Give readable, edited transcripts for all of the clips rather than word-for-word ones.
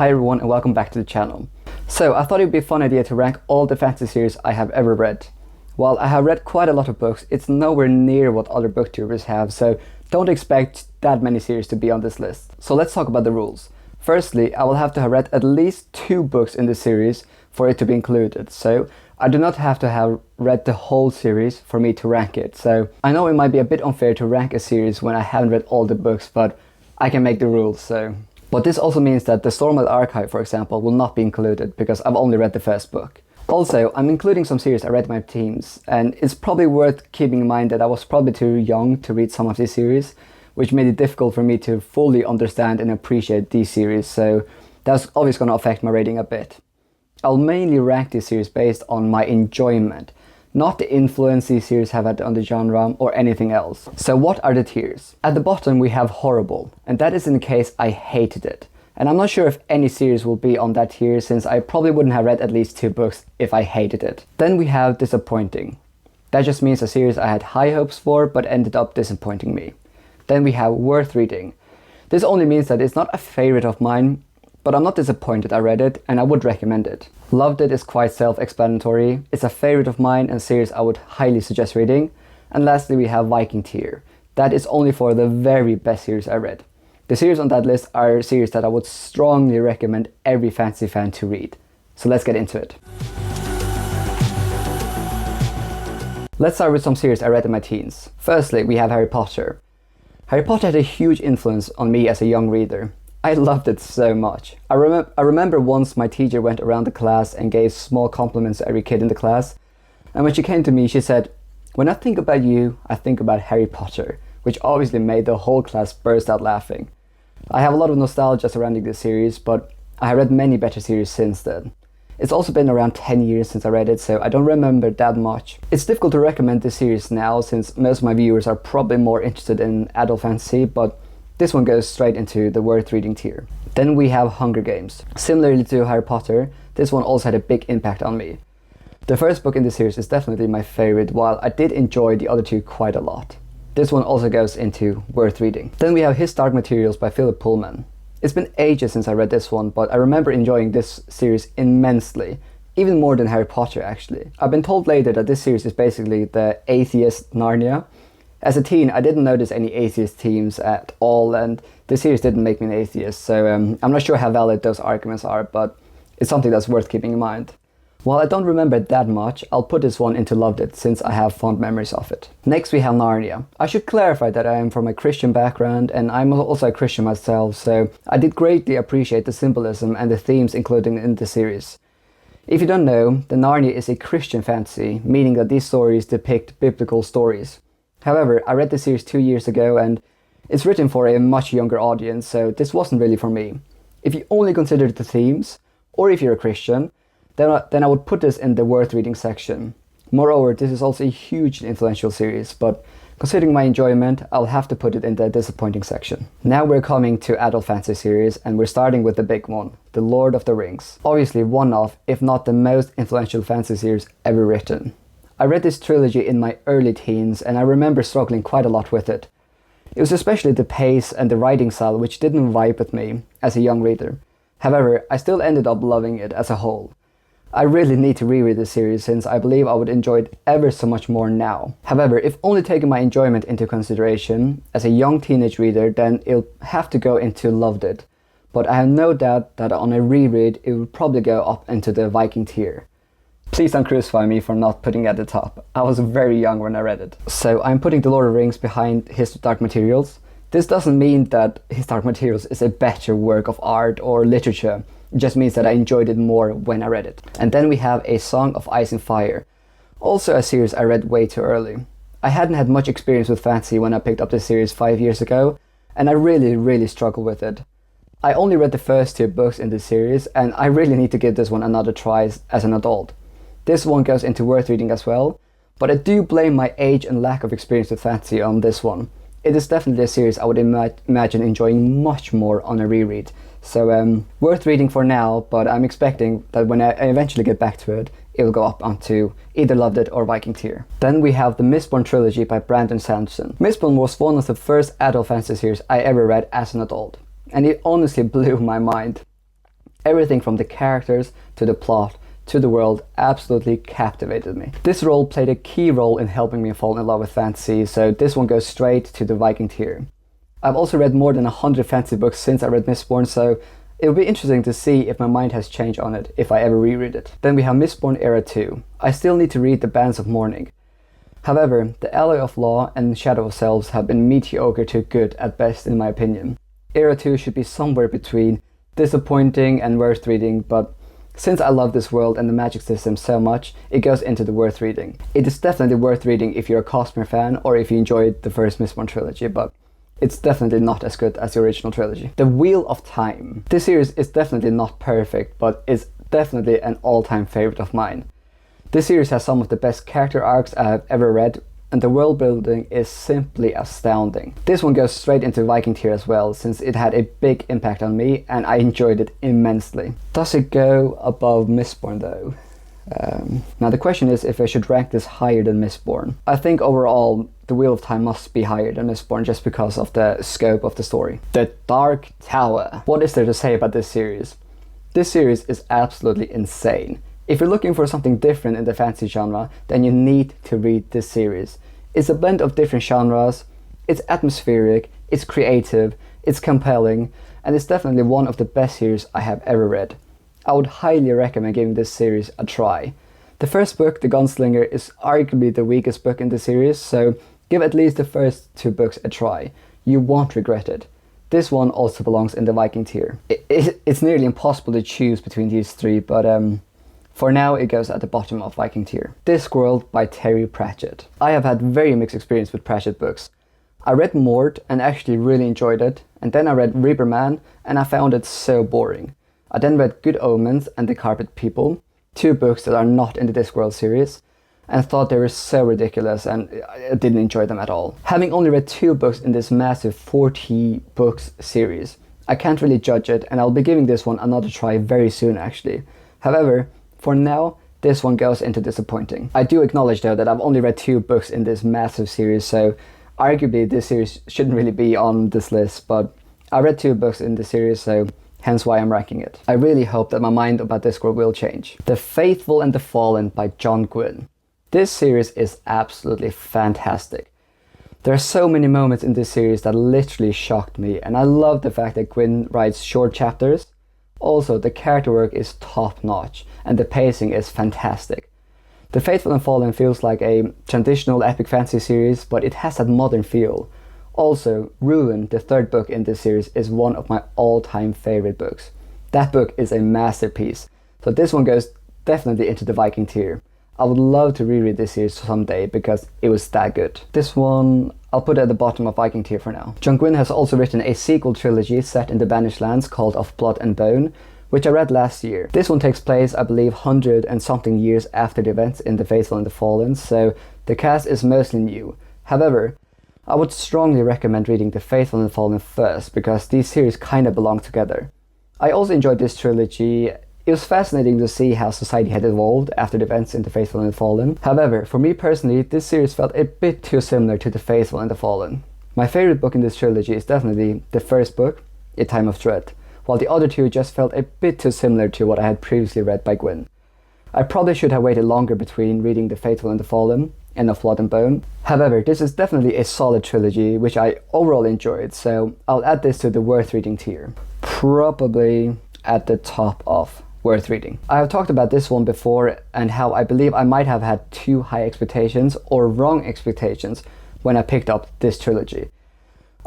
Hi everyone and welcome back to the channel. So I thought it would be a fun idea to rank all the fantasy series I have ever read. While I have read quite a lot of books, it's nowhere near what other booktubers have, so don't expect that many series to be on this list. So let's talk about the rules. Firstly, I will have to have read at least 2 books in the series for it to be included, so I do not have to have read the whole series for me to rank it. So I know it might be a bit unfair to rank a series when I haven't read all the books, but I can make the rules, so... But this also means that the Stormlight Archive, for example, will not be included because I've only read the first book. Also, I'm including some series I read in my teens, and it's probably worth keeping in mind that I was probably too young to read some of these series, which made it difficult for me to fully understand and appreciate these series, so that's obviously going to affect my rating a bit. I'll mainly rank this series based on my enjoyment, not the influence these series have had on the genre or anything else. So what are the tiers? At the bottom we have horrible, and that is in case I hated it. And I'm not sure if any series will be on that tier since I probably wouldn't have read at least 2 books if I hated it. Then we have disappointing. That just means a series I had high hopes for but ended up disappointing me. Then we have worth reading. This only means that it's not a favorite of mine, but I'm not disappointed I read it and I would recommend it. Loved It is quite self-explanatory. It's a favorite of mine and a series I would highly suggest reading. And lastly we have Viking Tier. That is only for the very best series I read. The series on that list are series that I would strongly recommend every fantasy fan to read. So let's get into it. Let's start with some series I read in my teens. Firstly, we have Harry Potter. Harry Potter had a huge influence on me as a young reader. I loved it so much. I remember once my teacher went around the class and gave small compliments to every kid in the class. And when she came to me, she said, "When I think about you, I think about Harry Potter," which obviously made the whole class burst out laughing. I have a lot of nostalgia surrounding this series, but I have read many better series since then. It's also been around 10 years since I read it, so I don't remember that much. It's difficult to recommend this series now since most of my viewers are probably more interested in adult fantasy, but this one goes straight into the worth reading tier. Then we have Hunger Games. Similarly to Harry Potter, this one also had a big impact on me. The first book in the series is definitely my favorite, while I did enjoy the other 2 quite a lot. This one also goes into worth reading. Then we have His Dark Materials by Philip Pullman. It's been ages since I read this one, but I remember enjoying this series immensely, even more than Harry Potter actually. I've been told later that this series is basically the atheist Narnia. As a teen, I didn't notice any atheist themes at all, and the series didn't make me an atheist, so I'm not sure how valid those arguments are, but it's something that's worth keeping in mind. While I don't remember it that much, I'll put this one into Loved It, since I have fond memories of it. Next we have Narnia. I should clarify that I am from a Christian background, and I'm also a Christian myself, so I did greatly appreciate the symbolism and the themes included in the series. If you don't know, the Narnia is a Christian fantasy, meaning that these stories depict biblical stories. However, I read the series 2 years ago and it's written for a much younger audience, so this wasn't really for me. If you only consider the themes, or if you're a Christian, then I would put this in the worth reading section. Moreover, this is also a hugely influential series, but considering my enjoyment, I'll have to put it in the disappointing section. Now we're coming to adult fantasy series and we're starting with the big one, The Lord of the Rings. Obviously one of, if not the most influential fantasy series ever written. I read this trilogy in my early teens and I remember struggling quite a lot with it. It was especially the pace and the writing style which didn't vibe with me as a young reader. However, I still ended up loving it as a whole. I really need to reread this series since I believe I would enjoy it ever so much more now. However, if only taking my enjoyment into consideration, as a young teenage reader, then it'll have to go into Loved It. But I have no doubt that on a reread it will probably go up into the Viking Tier. Please don't crucify me for not putting it at the top. I was very young when I read it. So I'm putting The Lord of the Rings behind His Dark Materials. This doesn't mean that His Dark Materials is a better work of art or literature. It just means that I enjoyed it more when I read it. And then we have A Song of Ice and Fire. Also a series I read way too early. I hadn't had much experience with fantasy when I picked up this series 5 years ago, and I really struggled with it. I only read the first 2 books in this series, and I really need to give this one another try as an adult. This one goes into worth reading as well, but I do blame my age and lack of experience with fantasy on this one. It is definitely a series I would imagine enjoying much more on a reread. So worth reading for now, but I'm expecting that when I eventually get back to it, it will go up onto either Loved It or Viking Tier. Then we have the Mistborn Trilogy by Brandon Sanderson. Mistborn was one of the first adult fantasy series I ever read as an adult, and it honestly blew my mind. Everything from the characters to the plot to the world absolutely captivated me. This role played a key role in helping me fall in love with fantasy, so this one goes straight to the Viking tier. I've also read more than 100 fantasy books since I read Mistborn, so it'll be interesting to see if my mind has changed on it if I ever reread it. Then we have Mistborn Era 2. I still need to read the Bands of Mourning. However, the Alloy of Law and Shadow of Selves have been mediocre to good at best in my opinion. Era 2 should be somewhere between disappointing and worth reading, but since I love this world and the magic system so much, it goes into the worth reading. It is definitely worth reading if you're a Cosmere fan or if you enjoyed the first Mistborn trilogy, but it's definitely not as good as the original trilogy. The Wheel of Time. This series is definitely not perfect, but it's definitely an all-time favorite of mine. This series has some of the best character arcs I have ever read, and the world building is simply astounding. This one goes straight into Viking tier as well, since it had a big impact on me and I enjoyed it immensely. Does it go above Mistborn though? Now the question is if I should rank this higher than Mistborn. I think overall the Wheel of Time must be higher than Mistborn just because of the scope of the story. The Dark Tower. What is there to say about this series? This series is absolutely insane. If you're looking for something different in the fantasy genre, then you need to read this series. It's a blend of different genres, it's atmospheric, it's creative, it's compelling, and it's definitely one of the best series I have ever read. I would highly recommend giving this series a try. The first book, The Gunslinger, is arguably the weakest book in the series, so give at least the first 2 books a try. You won't regret it. This one also belongs in the Viking tier. It's nearly impossible to choose between these 3, but for now it goes at the bottom of Viking tier. Discworld by Terry Pratchett. I have had very mixed experience with Pratchett books. I read Mort and actually really enjoyed it, and then I read Reaperman and I found it so boring. I then read Good Omens and The Carpet People, 2 books that are not in the Discworld series, and thought they were so ridiculous and I didn't enjoy them at all. Having only read 2 books in this massive 40 books series, I can't really judge it, and I'll be giving this one another try very soon actually. However, for now, this one goes into disappointing. I do acknowledge though that I've only read 2 books in this massive series, so arguably this series shouldn't really be on this list, but I read 2 books in the series, so hence why I'm ranking it. I really hope that my mind about Discworld will change. The Faithful and the Fallen by John Gwynne. This series is absolutely fantastic. There are so many moments in this series that literally shocked me, and I love the fact that Gwynne writes short chapters. Also, the character work is top notch, and the pacing is fantastic. The Faithful and Fallen feels like a traditional epic fantasy series, but it has that modern feel. Also, Ruin, the 3rd book in this series, is one of my all-time favorite books. That book is a masterpiece, so this one goes definitely into the Viking tier. I would love to reread this series someday because it was that good. This one, I'll put at the bottom of Viking tier for now. John Gwynne has also written a sequel trilogy set in the Banished Lands called Of Blood and Bone, which I read last year. This one takes place, I believe, 100 and something years after the events in The Faithful and the Fallen, so the cast is mostly new. However, I would strongly recommend reading The Faithful and the Fallen first, because these series kinda belong together. I also enjoyed this trilogy. It was fascinating to see how society had evolved after the events in The Faithful and the Fallen. However, for me personally, this series felt a bit too similar to The Faithful and the Fallen. My favorite book in this trilogy is definitely the first book, A Time of Dread, while the other 2 just felt a bit too similar to what I had previously read by Gwynne. I probably should have waited longer between reading The Faithful and the Fallen and Of Blood and Bone. However, this is definitely a solid trilogy, which I overall enjoyed, so I'll add this to the worth reading tier. Probably at the top of worth reading. I have talked about this one before and how I believe I might have had too high expectations or wrong expectations when I picked up this trilogy.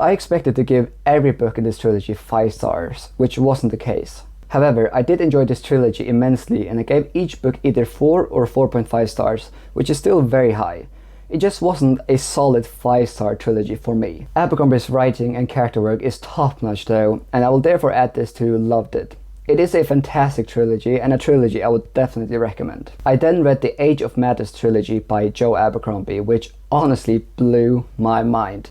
I expected to give every book in this trilogy 5 stars, which wasn't the case. However, I did enjoy this trilogy immensely and I gave each book either 4 or 4.5 stars, which is still very high. It just wasn't a solid 5-star trilogy for me. Abercrombie's writing and character work is top-notch though, and I will therefore add this to Loved It. It is a fantastic trilogy and a trilogy I would definitely recommend. I then read the Age of Madness trilogy by Joe Abercrombie, which honestly blew my mind.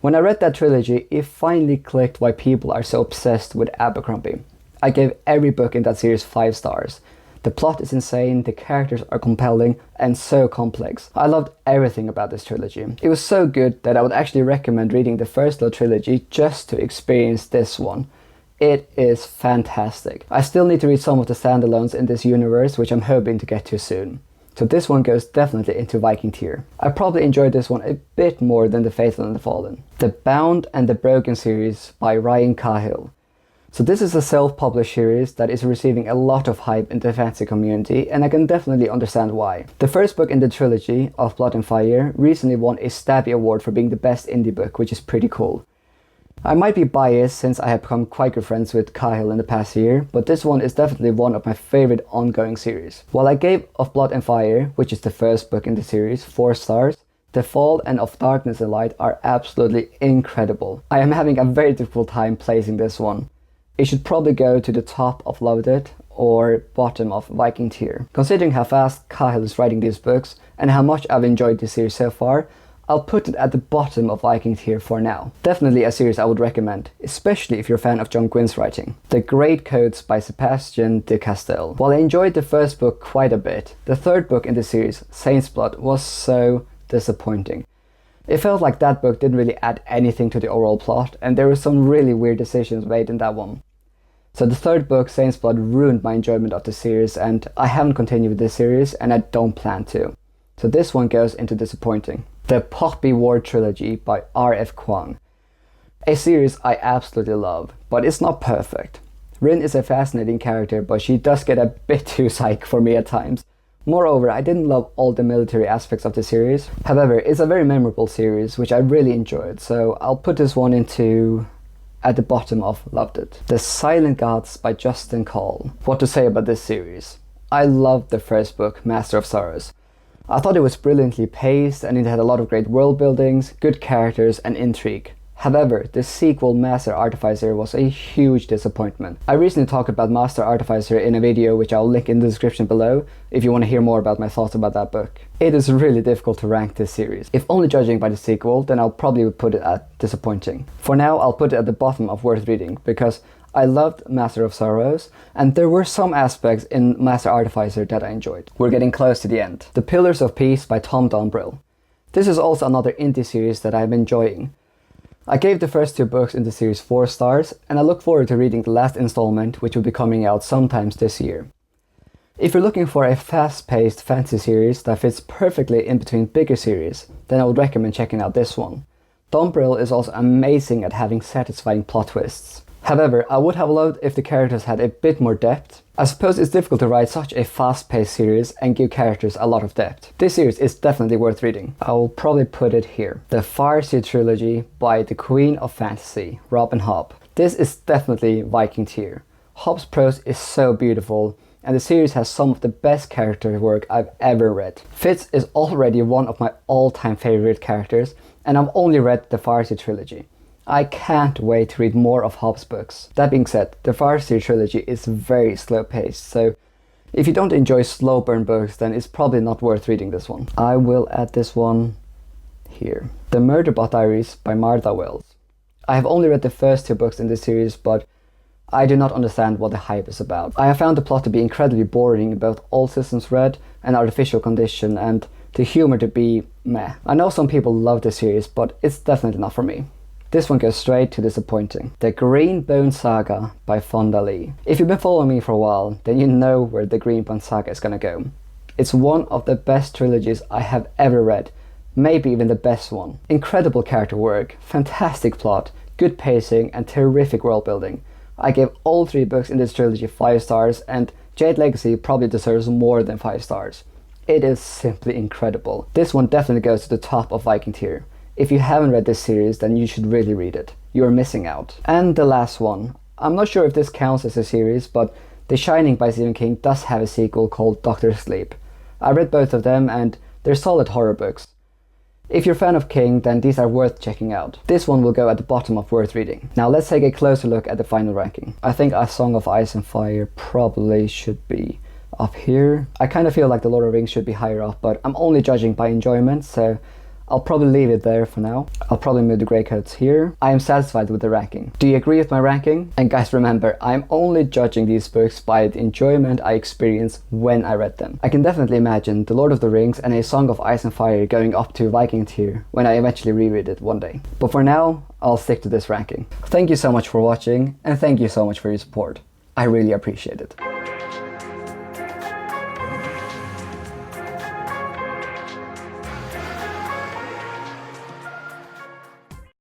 When I read that trilogy, it finally clicked why people are so obsessed with Abercrombie. I gave every book in that series 5 stars. The plot is insane, the characters are compelling and so complex. I loved everything about this trilogy. It was so good that I would actually recommend reading the first trilogy just to experience this one. It is fantastic. I still need to read some of the standalones in this universe, which I'm hoping to get to soon. So this one goes definitely into Viking Tier. I probably enjoyed this one a bit more than The Faithful and the Fallen. The Bound and the Broken series by Ryan Cahill. So this is a self-published series that is receiving a lot of hype in the fantasy community, and I can definitely understand why. The first book in the trilogy, Of Blood and Fire, recently won a Stabby Award for being the best indie book, which is pretty cool. I might be biased since I have become quite good friends with Cahill in the past year, but this one is definitely one of my favorite ongoing series. While I gave Of Blood and Fire, which is the first book in the series, 4 stars, The Fall and Of Darkness and Light are absolutely incredible. I am having a very difficult time placing this one. It should probably go to the top of Loved It or bottom of Viking Tier. Considering how fast Cahill is writing these books and how much I've enjoyed this series so far, I'll put it at the bottom of Viking Tier for now. Definitely a series I would recommend, especially if you're a fan of John Gwynn's writing. The Great Codes by Sebastian de Castell. While I enjoyed the first book quite a bit, the third book in the series, Saint's Blood, was so disappointing. It felt like that book didn't really add anything to the overall plot, and there were some really weird decisions made in that one. So the third book, Saint's Blood, ruined my enjoyment of the series, and I haven't continued with this series, and I don't plan to. So this one goes into disappointing. The Poppy War Trilogy by R.F. Kuang. A series I absolutely love, but it's not perfect. Rin is a fascinating character, but she does get a bit too psych for me at times. Moreover, I didn't love all the military aspects of the series. However, it's a very memorable series, which I really enjoyed, so I'll put this one at the bottom of Loved It. The Silent Gods by Justin Call. What to say about this series? I loved the first book, Master of Sorrows. I thought it was brilliantly paced and it had a lot of great world buildings, good characters and intrigue. However, the sequel Master Artificer was a huge disappointment. I recently talked about Master Artificer in a video which I'll link in the description below if you want to hear more about my thoughts about that book. It is really difficult to rank this series. If only judging by the sequel, then I'll probably put it at disappointing. For now, I'll put it at the bottom of worth reading because I loved Master of Sorrows, and there were some aspects in Master Artificer that I enjoyed. We're getting close to the end. The Pillars of Peace by Tom Dombrill. This is also another indie series that I'm enjoying. I gave the first 2 books in the series 4 stars, and I look forward to reading the last installment, which will be coming out sometimes this year. If you're looking for a fast-paced fantasy series that fits perfectly in between bigger series, then I would recommend checking out this one. Dombrill is also amazing at having satisfying plot twists. However, I would have loved if the characters had a bit more depth. I suppose it's difficult to write such a fast-paced series and give characters a lot of depth. This series is definitely worth reading. I will probably put it here. The Farseer Trilogy by the Queen of Fantasy, Robin Hobb. This is definitely Viking Tier. Hobb's prose is so beautiful, and the series has some of the best character work I've ever read. Fitz is already one of my all-time favorite characters, and I've only read the Farseer Trilogy. I can't wait to read more of Hobb's books. That being said, the Farseer Trilogy is very slow paced, so if you don't enjoy slow burn books, then it's probably not worth reading this one. I will add this one here. The Murderbot Diaries by Martha Wells. I have only read the first 2 books in this series, but I do not understand what the hype is about. I have found the plot to be incredibly boring, both All Systems Red and Artificial Condition, and the humor to be meh. I know some people love the series, but it's definitely not for me. This one goes straight to disappointing. The Green Bone Saga by Fonda Lee. If you've been following me for a while, then you know where the Green Bone Saga is gonna go. It's one of the best trilogies I have ever read, maybe even the best one. Incredible character work, fantastic plot, good pacing and terrific world building. I gave all 3 books in this trilogy 5 stars, and Jade Legacy probably deserves more than 5 stars. It is simply incredible. This one definitely goes to the top of Viking Tier. If you haven't read this series, then you should really read it. You are missing out. And the last one. I'm not sure if this counts as a series, but The Shining by Stephen King does have a sequel called Doctor Sleep. I read both of them and they're solid horror books. If you're a fan of King, then these are worth checking out. This one will go at the bottom of worth reading. Now let's take a closer look at the final ranking. I think A Song of Ice and Fire probably should be up here. I kind of feel like The Lord of the Rings should be higher up, but I'm only judging by enjoyment, so I'll probably leave it there for now. I'll probably move the Greycoats here. I am satisfied with the ranking. Do you agree with my ranking? And guys, remember, I'm only judging these books by the enjoyment I experienced when I read them. I can definitely imagine The Lord of the Rings and A Song of Ice and Fire going up to Viking Tier when I eventually reread it one day. But for now, I'll stick to this ranking. Thank you so much for watching, and thank you so much for your support. I really appreciate it.